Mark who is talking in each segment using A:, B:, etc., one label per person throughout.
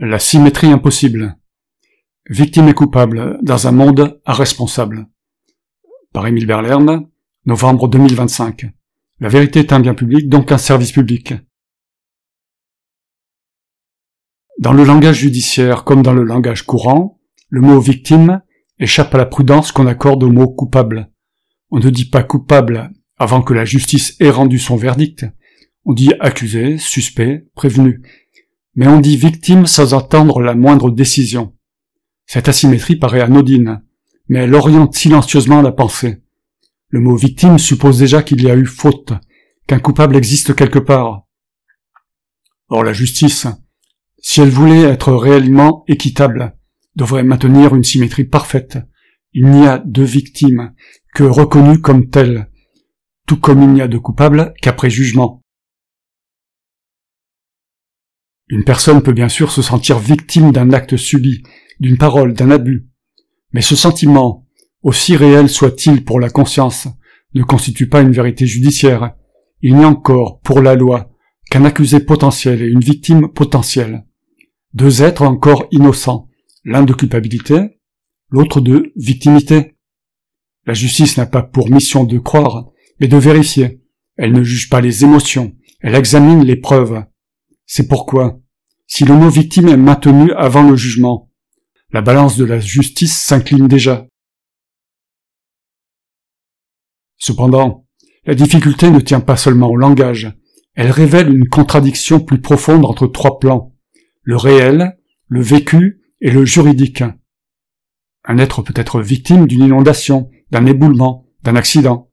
A: La symétrie impossible. Victime et coupable dans un monde à responsable. Par Émile Berlern, novembre 2025. La vérité est un bien public, donc un service public. Dans le langage judiciaire comme dans le langage courant, le mot victime échappe à la prudence qu'on accorde au mot coupable. On ne dit pas coupable avant que la justice ait rendu son verdict. On dit accusé, suspect, prévenu. Mais on dit victime sans attendre la moindre décision. Cette asymétrie paraît anodine, mais elle oriente silencieusement la pensée. Le mot victime suppose déjà qu'il y a eu faute, qu'un coupable existe quelque part. Or la justice, si elle voulait être réellement équitable, devrait maintenir une symétrie parfaite. Il n'y a de victimes que reconnues comme telles, tout comme il n'y a de coupables qu'après jugement. Une personne peut bien sûr se sentir victime d'un acte subi, d'une parole, d'un abus, mais ce sentiment, aussi réel soit-il pour la conscience, ne constitue pas une vérité judiciaire. Il n'y a encore, pour la loi, qu'un accusé potentiel et une victime potentielle. Deux êtres encore innocents, l'un de culpabilité, l'autre de victimité. La justice n'a pas pour mission de croire, mais de vérifier. Elle ne juge pas les émotions, elle examine les preuves. C'est pourquoi, si le mot victime est maintenu avant le jugement, la balance de la justice s'incline déjà. Cependant, la difficulté ne tient pas seulement au langage, elle révèle une contradiction plus profonde entre trois plans, le réel, le vécu et le juridique. Un être peut être victime d'une inondation, d'un éboulement, d'un accident.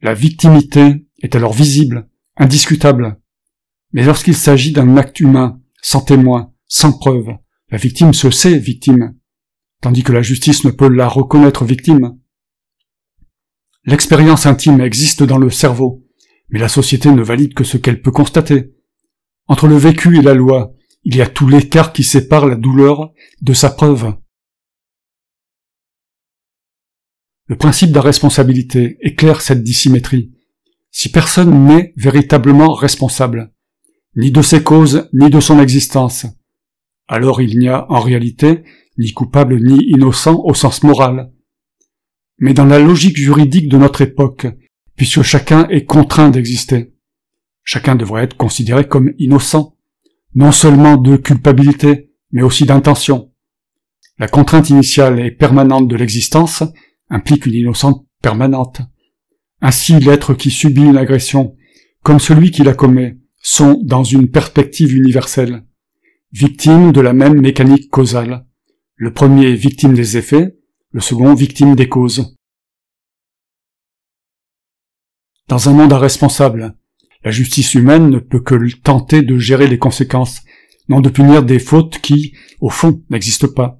A: La victimité est alors visible, indiscutable. Mais lorsqu'il s'agit d'un acte humain, sans témoin, sans preuve, la victime se sait victime, tandis que la justice ne peut la reconnaître victime. L'expérience intime existe dans le cerveau, mais la société ne valide que ce qu'elle peut constater. Entre le vécu et la loi, il y a tout l'écart qui sépare la douleur de sa preuve. Le principe d'irresponsabilité éclaire cette dissymétrie. Si personne n'est véritablement responsable, ni de ses causes, ni de son existence, alors il n'y a en réalité ni coupable ni innocent au sens moral. Mais dans la logique juridique de notre époque, puisque chacun est contraint d'exister, chacun devrait être considéré comme innocent, non seulement de culpabilité, mais aussi d'intention. La contrainte initiale et permanente de l'existence implique une innocence permanente. Ainsi, l'être qui subit une agression, comme celui qui la commet, sont, dans une perspective universelle, victimes de la même mécanique causale. Le premier est victime des effets, le second victime des causes. Dans un monde irresponsable, la justice humaine ne peut que tenter de gérer les conséquences, non de punir des fautes qui, au fond, n'existent pas.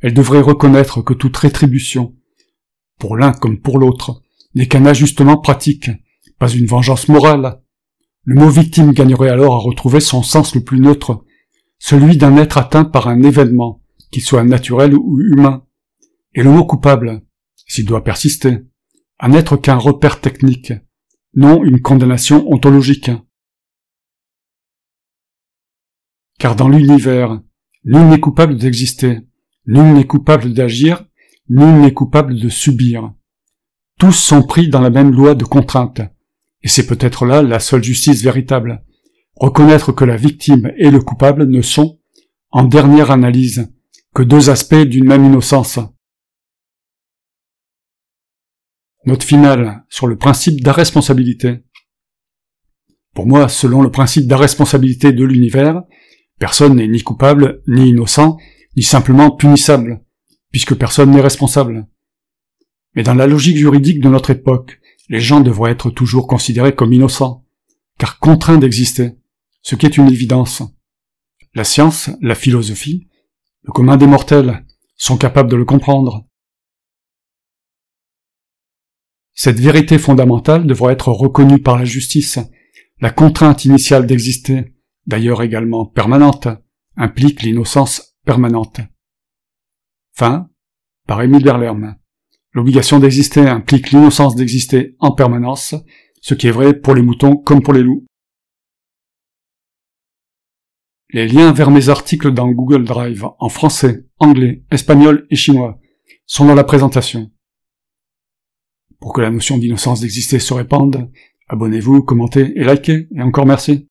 A: Elle devrait reconnaître que toute rétribution, pour l'un comme pour l'autre, n'est qu'un ajustement pratique, pas une vengeance morale. Le mot victime gagnerait alors à retrouver son sens le plus neutre, celui d'un être atteint par un événement, qu'il soit naturel ou humain. Et le mot coupable, s'il doit persister, à n'être qu'un repère technique, non une condamnation ontologique. Car dans l'univers, nul n'est coupable d'exister, nul n'est coupable d'agir, nul n'est coupable de subir. Tous sont pris dans la même loi de contrainte, et c'est peut-être là la seule justice véritable. Reconnaître que la victime et le coupable ne sont, en dernière analyse, que deux aspects d'une même innocence. Note finale sur le principe d'irresponsabilité. Pour moi, selon le principe d'irresponsabilité de l'univers, personne n'est ni coupable, ni innocent, ni simplement punissable, puisque personne n'est responsable. Mais dans la logique juridique de notre époque, les gens devraient être toujours considérés comme innocents, car contraints d'exister, ce qui est une évidence. La science, la philosophie, le commun des mortels sont capables de le comprendre. Cette vérité fondamentale devra être reconnue par la justice. La contrainte initiale d'exister, d'ailleurs également permanente, implique l'innocence permanente. Fin, par Émile Berlern. L'obligation d'exister implique l'innocence d'exister en permanence, ce qui est vrai pour les moutons comme pour les loups. Les liens vers mes articles dans Google Drive, en français, anglais, espagnol et chinois, sont dans la présentation. Pour que la notion d'innocence d'exister se répande, abonnez-vous, commentez et likez, et encore merci.